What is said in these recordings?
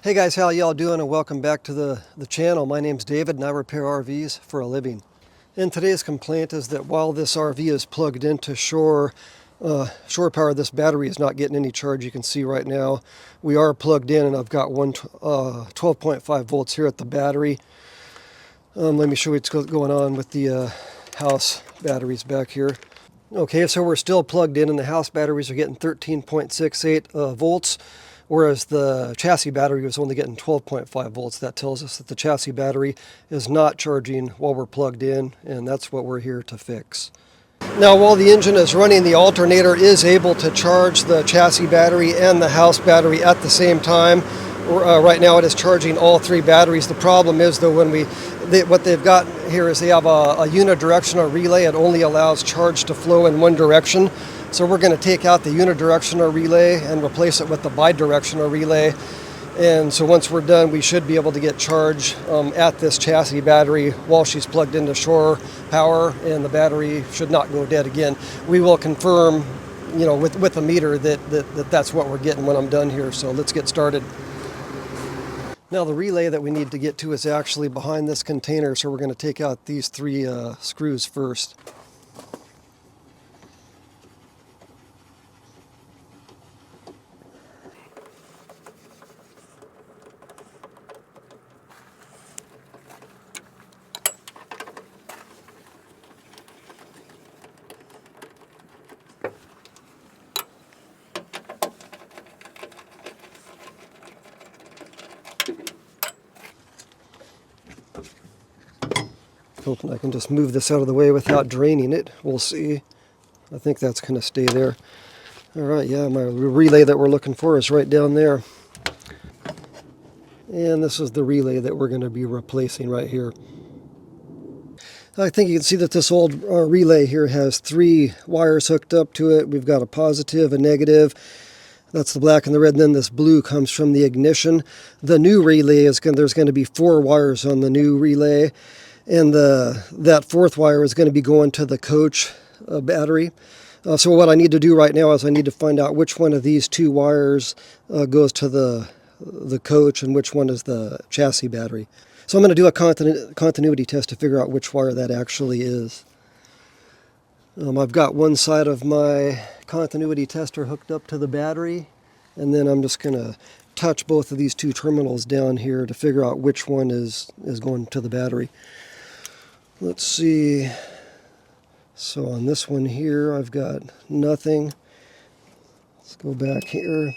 Hey guys, how y'all doing, and welcome back to the channel. My name's David and I repair RVs for a living. And today's complaint is that while this RV is plugged into shore power, this battery is not getting any charge. You can see right now we are plugged in, and I've got 12.5 volts here at the battery. Let me show you what's going on with the house batteries back here. Okay, so we're still plugged in, and the house batteries are getting 13.68 volts. Whereas the chassis battery was only getting 12.5 volts. That tells us that the chassis battery is not charging while we're plugged in, and that's what we're here to fix. Now, while the engine is running, the alternator is able to charge the chassis battery and the house battery at the same time. Right now it is charging all three batteries. The problem is, though, what they've got here is they have a unidirectional relay. It only allows charge to flow in one direction. So we're going to take out the unidirectional relay and replace it with the bidirectional relay. And so once we're done, we should be able to get charge at this chassis battery while she's plugged into shore power, and the battery should not go dead again. We will confirm, with the meter that's what we're getting when I'm done here. So let's get started. Now the relay that we need to get to is actually behind this container, so we're going to take out these three screws first. Hoping I can just move this out of the way without draining it. We'll see. I think that's going to stay there. All right, yeah, my relay that we're looking for is right down there. And this is the relay that we're going to be replacing right here. I think you can see that this old relay here has three wires hooked up to it. We've got a positive, a negative. That's the black and the red, and then this blue comes from the ignition. The new relay there's going to be four wires on the new relay. And that fourth wire is going to be going to the coach battery. So what I need to do right now is I need to find out which one of these two wires goes to the coach and which one is the chassis battery. So I'm going to do a continuity test to figure out which wire that actually is. I've got one side of my continuity tester hooked up to the battery, and then I'm just going to touch both of these two terminals down here to figure out which one is going to the battery. Let's see. So on this one here, I've got nothing. Let's go back here.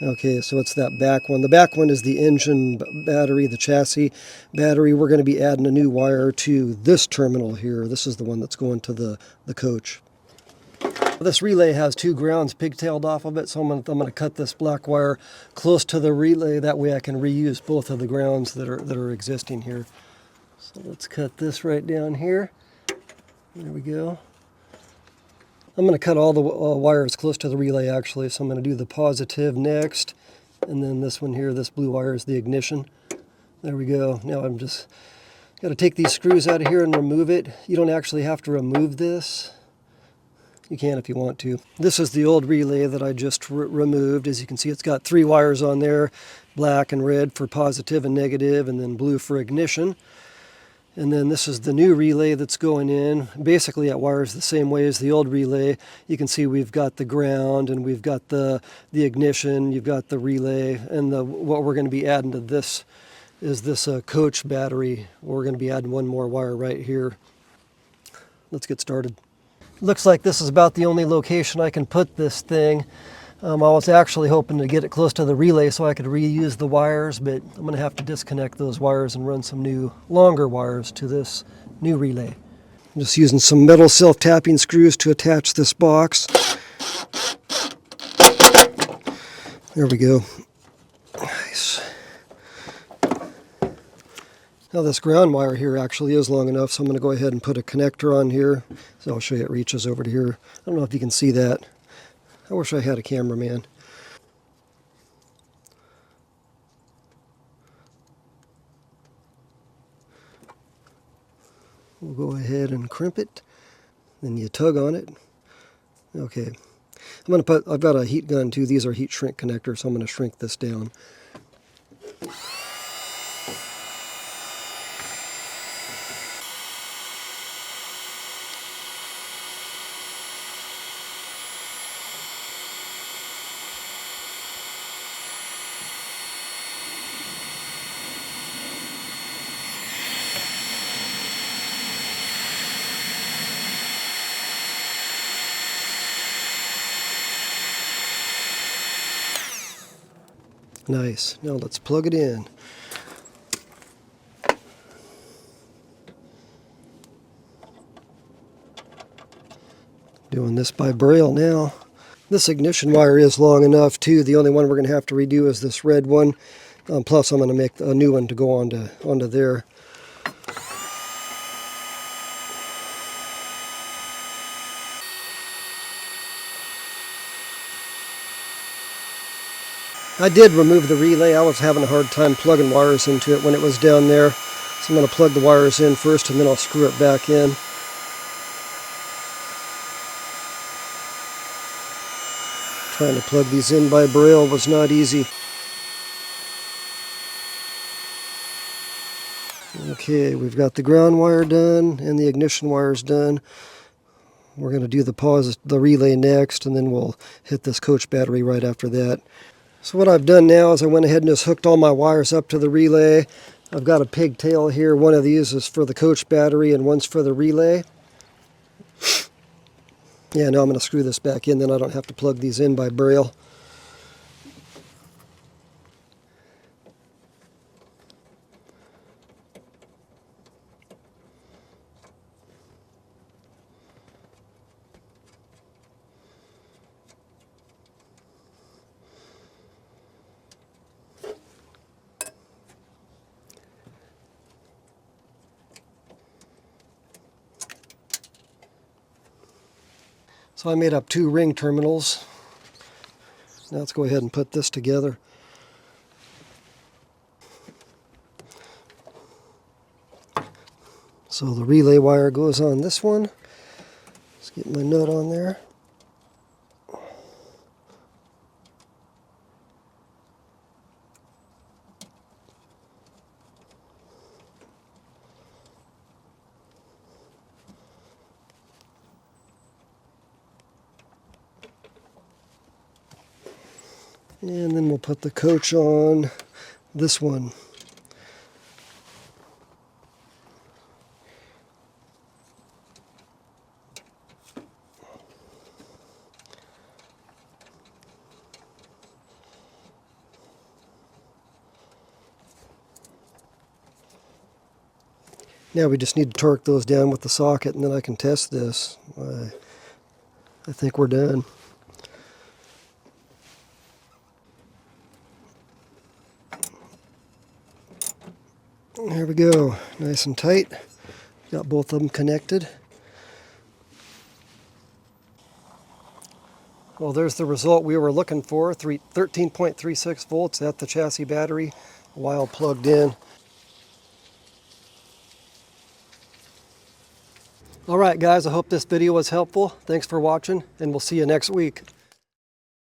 Okay, so it's that back one. The back one is the engine battery, the chassis battery. We're going to be adding a new wire to this terminal here. This is the one that's going to the coach. This relay has two grounds pigtailed off of it, so I'm going to cut this black wire close to the relay. That way I can reuse both of the grounds that are existing here. So let's cut this right down here. There we go. I'm going to cut all the wires close to the relay, actually. So I'm going to do the positive next. And then this one here, this blue wire, is the ignition. There we go. Now I'm just got to take these screws out of here and remove it. You don't actually have to remove this. You can if you want to. This is the old relay that I just removed. As you can see, it's got three wires on there, black and red for positive and negative, and then blue for ignition. And then this is the new relay that's going in. Basically, it wires the same way as the old relay. You can see we've got the ground, and we've got the ignition, you've got the relay, and what we're going to be adding to this is this coach battery. We're going to be adding one more wire right here. Let's get started. Looks like this is about the only location I can put this thing. I was actually hoping to get it close to the relay so I could reuse the wires, but I'm going to have to disconnect those wires and run some new, longer wires to this new relay. I'm just using some metal self-tapping screws to attach this box. There we go. Nice. Now this ground wire here actually is long enough, so I'm going to go ahead and put a connector on here. So I'll show you it reaches over to here. I don't know if you can see that. I wish I had a cameraman. We'll go ahead and crimp it. Then you tug on it. Okay. I've got a heat gun too. These are heat shrink connectors, so I'm going to shrink this down. Nice. Now let's plug it in. Doing this by braille now. This ignition wire is long enough too. The only one we're going to have to redo is this red one. Plus I'm going to make a new one to go onto there. I did remove the relay. I was having a hard time plugging wires into it when it was down there. So I'm going to plug the wires in first and then I'll screw it back in. Trying to plug these in by braille was not easy. Okay, we've got the ground wire done and the ignition wires done. We're going to do the relay next, and then we'll hit this coach battery right after that. So what I've done now is I went ahead and just hooked all my wires up to the relay. I've got a pigtail here. One of these is for the coach battery and one's for the relay. Yeah, now I'm going to screw this back in, then I don't have to plug these in by braille. So I made up 2 ring terminals. Now let's go ahead and put this together. So the relay wire goes on this one. Let's get my nut on there. And then we'll put the coach on this one. Now we just need to torque those down with the socket, and then I can test this. I think we're done. There we go, nice and tight. Got both of them connected. Well, there's the result we were looking for, 13.36 volts at the chassis battery while plugged in. All right, guys, I hope this video was helpful. Thanks for watching, and we'll see you next week.